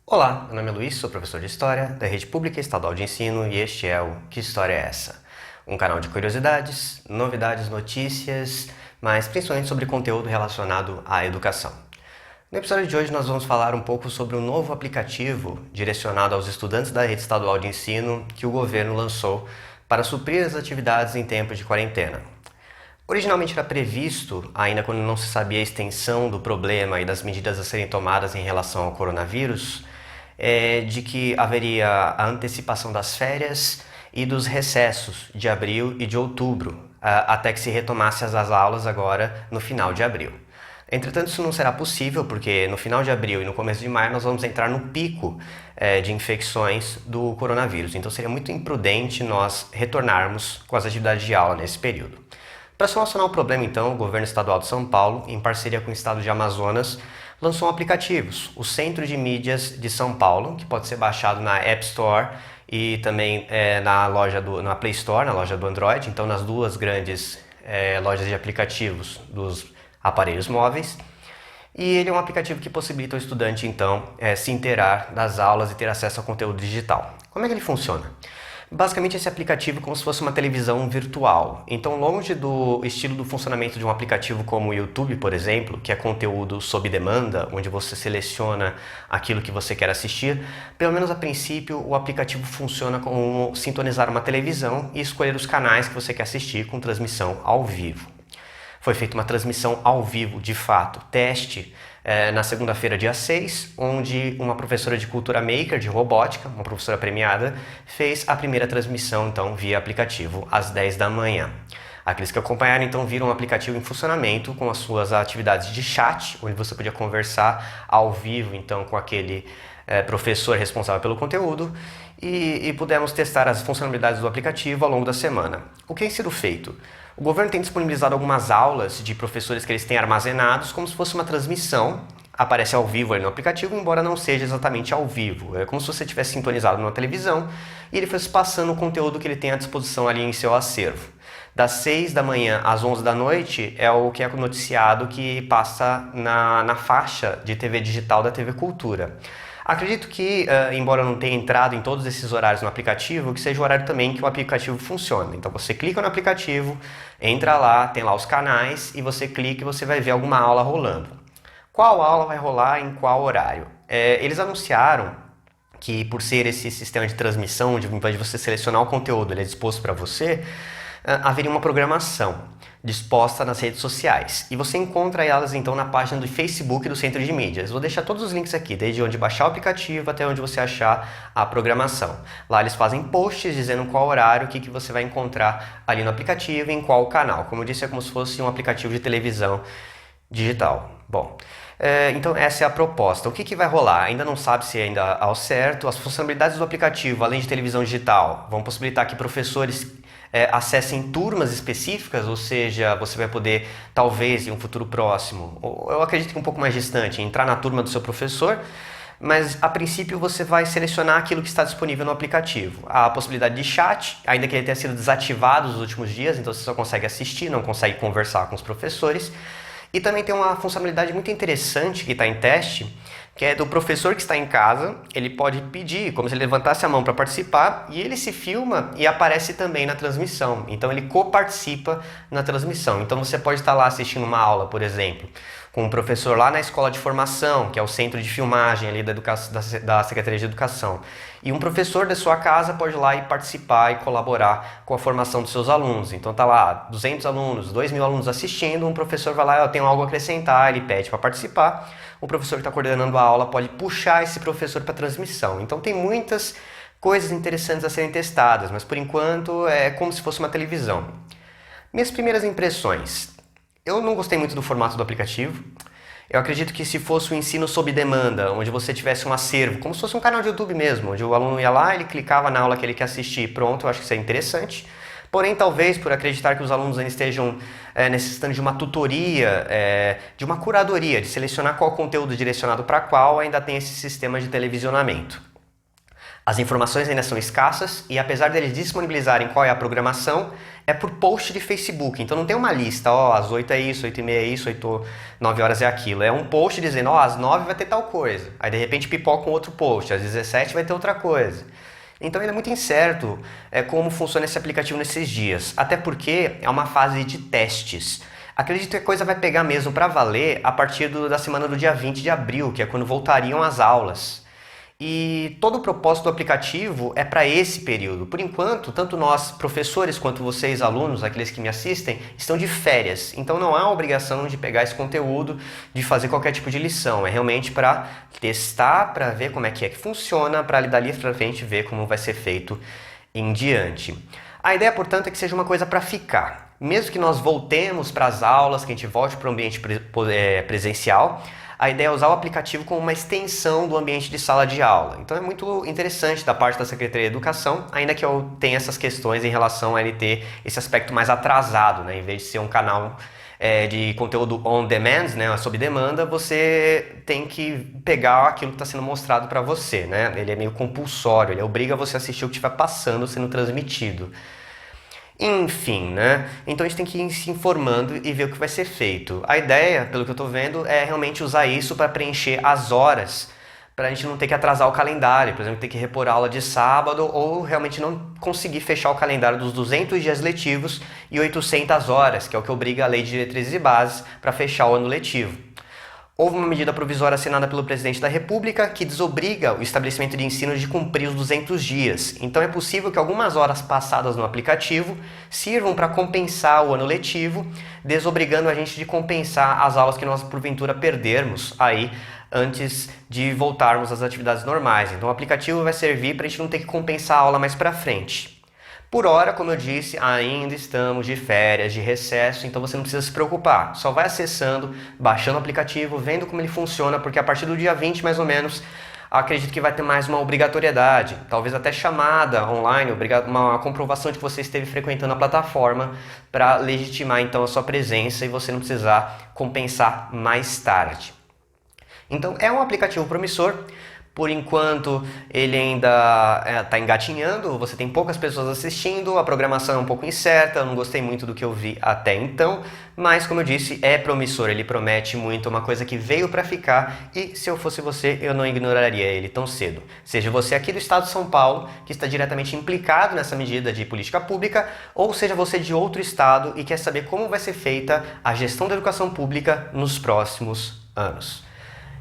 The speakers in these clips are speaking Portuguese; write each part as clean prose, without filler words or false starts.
Olá, meu nome é Luiz, sou professor de História da Rede Pública Estadual de Ensino e este é o Que História é Essa? Um canal de curiosidades, novidades, notícias, mas principalmente sobre conteúdo relacionado à educação. No episódio de hoje nós vamos falar um pouco sobre um novo aplicativo direcionado aos estudantes da Rede Estadual de Ensino que o governo lançou para suprir as atividades em tempo de quarentena. Originalmente era previsto, ainda quando não se sabia a extensão do problema e das medidas a serem tomadas em relação ao coronavírus, de que haveria a antecipação das férias e dos recessos de abril e de outubro, até que se retomasse as aulas agora no final de abril. Entretanto, isso não será possível porque no final de abril e no começo de maio nós vamos entrar no pico de infecções do coronavírus. Então seria muito imprudente nós retornarmos com as atividades de aula nesse período. Para solucionar o problema, então, o governo estadual de São Paulo, em parceria com o estado de Amazonas, lançou aplicativos, o Centro de Mídias de São Paulo, que pode ser baixado na App Store e também na Play Store, na loja do Android, então nas duas grandes lojas de aplicativos dos aparelhos móveis. E ele é um aplicativo que possibilita o estudante, então, se inteirar das aulas e ter acesso ao conteúdo digital. Como é que ele funciona? Basicamente, esse aplicativo é como se fosse uma televisão virtual. Então, longe do estilo do funcionamento de um aplicativo como o YouTube, por exemplo, que é conteúdo sob demanda, onde você seleciona aquilo que você quer assistir, pelo menos a princípio o aplicativo funciona como sintonizar uma televisão e escolher os canais que você quer assistir com transmissão ao vivo. Foi feita uma transmissão ao vivo, de fato, teste, na segunda-feira, dia 6, onde uma professora de cultura maker, de robótica, uma professora premiada, fez a primeira transmissão, então, via aplicativo, às 10 da manhã. Aqueles que acompanharam, então, viram o aplicativo em funcionamento com as suas atividades de chat, onde você podia conversar ao vivo, então, com aquele professor responsável pelo conteúdo, e pudemos testar as funcionalidades do aplicativo ao longo da semana. O que tem sido feito? O governo tem disponibilizado algumas aulas de professores que eles têm armazenados como se fosse uma transmissão, aparece ao vivo ali no aplicativo, embora não seja exatamente ao vivo. É como se você tivesse sintonizado numa televisão e ele fosse passando o conteúdo que ele tem à disposição ali em seu acervo. Das 6 da manhã às 11 da noite é o que é noticiado que passa na faixa de TV digital da TV Cultura. Acredito que, embora não tenha entrado em todos esses horários no aplicativo, que seja o horário também que o aplicativo funciona. Então você clica no aplicativo, entra lá, tem lá os canais e você clica e você vai ver alguma aula rolando. Qual aula vai rolar em qual horário? Eles anunciaram que por ser esse sistema de transmissão, onde ao invés de você selecionar o conteúdo, ele é disposto para você, haveria uma programação disposta nas redes sociais. E você encontra elas então na página do Facebook do Centro de Mídias. Vou deixar todos os links aqui, desde onde baixar o aplicativo até onde você achar a programação. Lá eles fazem posts dizendo qual horário, o que você vai encontrar ali no aplicativo e em qual canal. Como eu disse, é como se fosse um aplicativo de televisão digital. Bom, então essa é a proposta. O que vai rolar? Ainda não sabe se ainda ao certo. As funcionalidades do aplicativo, além de televisão digital, vão possibilitar que professores acessem turmas específicas, ou seja, você vai poder, talvez em um futuro próximo, ou eu acredito que um pouco mais distante, entrar na turma do seu professor, mas a princípio você vai selecionar aquilo que está disponível no aplicativo. Há a possibilidade de chat, ainda que ele tenha sido desativado nos últimos dias, então você só consegue assistir, não consegue conversar com os professores. E também tem uma funcionalidade muito interessante que está em teste, que é do professor que está em casa, ele pode pedir, como se ele levantasse a mão para participar, e ele se filma e aparece também na transmissão. Então ele coparticipa na transmissão. Então você pode estar lá assistindo uma aula, por exemplo, com um professor lá na escola de formação, que é o centro de filmagem ali da Secretaria de Educação. E um professor da sua casa pode ir lá e participar e colaborar com a formação dos seus alunos. Então tá lá 200 alunos, 2.000 alunos assistindo, um professor vai lá, eu tenho algo a acrescentar, ele pede para participar. O professor que está coordenando a aula pode puxar esse professor para a transmissão. Então tem muitas coisas interessantes a serem testadas, mas por enquanto é como se fosse uma televisão. Minhas primeiras impressões. Eu não gostei muito do formato do aplicativo. Eu acredito que se fosse o ensino sob demanda, onde você tivesse um acervo, como se fosse um canal de YouTube mesmo, onde o aluno ia lá, ele clicava na aula que ele quer assistir e pronto, eu acho que isso é interessante. Porém, talvez por acreditar que os alunos ainda estejam necessitando de uma tutoria, de uma curadoria, de selecionar qual conteúdo direcionado para qual, ainda tem esse sistema de televisionamento. As informações ainda são escassas e apesar deles disponibilizarem qual é a programação, é por post de Facebook. Então não tem uma lista, às 8 é isso, 8 e meia é isso, 9 horas é aquilo. É um post dizendo, às 9 vai ter tal coisa. Aí de repente pipoca um outro post, às 17 vai ter outra coisa. Então ainda é muito incerto como funciona esse aplicativo nesses dias. Até porque é uma fase de testes. Acredito que a coisa vai pegar mesmo para valer a partir da semana do dia 20 de abril, que é quando voltariam as aulas. E todo o propósito do aplicativo é para esse período. Por enquanto, tanto nós, professores, quanto vocês, alunos, aqueles que me assistem, estão de férias. Então não há obrigação de pegar esse conteúdo, de fazer qualquer tipo de lição. É realmente para testar, para ver como é que funciona, para dali para frente ver como vai ser feito em diante. A ideia, portanto, é que seja uma coisa para ficar. Mesmo que nós voltemos para as aulas, que a gente volte para o ambiente presencial, a ideia é usar o aplicativo como uma extensão do ambiente de sala de aula. Então é muito interessante da parte da Secretaria de Educação, ainda que eu tenha essas questões em relação a ele ter esse aspecto mais atrasado, né? Em vez de ser um canal de conteúdo on demand, né, sob demanda, você tem que pegar aquilo que está sendo mostrado para você, né? Ele é meio compulsório, ele obriga você a assistir o que estiver passando, sendo transmitido. Enfim, né? Então a gente tem que ir se informando e ver o que vai ser feito. A ideia, pelo que eu estou vendo, é realmente usar isso para preencher as horas, para a gente não ter que atrasar o calendário, por exemplo, ter que repor aula de sábado ou realmente não conseguir fechar o calendário dos 200 dias letivos e 800 horas, que é o que obriga a Lei de Diretrizes e Bases para fechar o ano letivo. Houve uma medida provisória assinada pelo presidente da República que desobriga o estabelecimento de ensino de cumprir os 200 dias. Então é possível que algumas horas passadas no aplicativo sirvam para compensar o ano letivo, desobrigando a gente de compensar as aulas que nós porventura perdermos aí antes de voltarmos às atividades normais. Então o aplicativo vai servir para a gente não ter que compensar a aula mais para frente. Por hora, como eu disse, ainda estamos de férias, de recesso, então você não precisa se preocupar. Só vai acessando, baixando o aplicativo, vendo como ele funciona, porque a partir do dia 20, mais ou menos, acredito que vai ter mais uma obrigatoriedade, talvez até chamada online, uma comprovação de que você esteve frequentando a plataforma para legitimar então a sua presença e você não precisar compensar mais tarde. Então é um aplicativo promissor. Por enquanto ele ainda está engatinhando, você tem poucas pessoas assistindo, a programação é um pouco incerta, eu não gostei muito do que eu vi até então, mas como eu disse, é promissor, ele promete muito, uma coisa que veio para ficar e se eu fosse você, eu não ignoraria ele tão cedo. Seja você aqui do estado de São Paulo, que está diretamente implicado nessa medida de política pública, ou seja você de outro estado e quer saber como vai ser feita a gestão da educação pública nos próximos anos.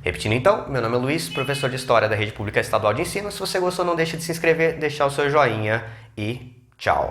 Repetindo então, meu nome é Luiz, professor de História da Rede Pública Estadual de Ensino. Se você gostou, não deixe de se inscrever, deixar o seu joinha e tchau!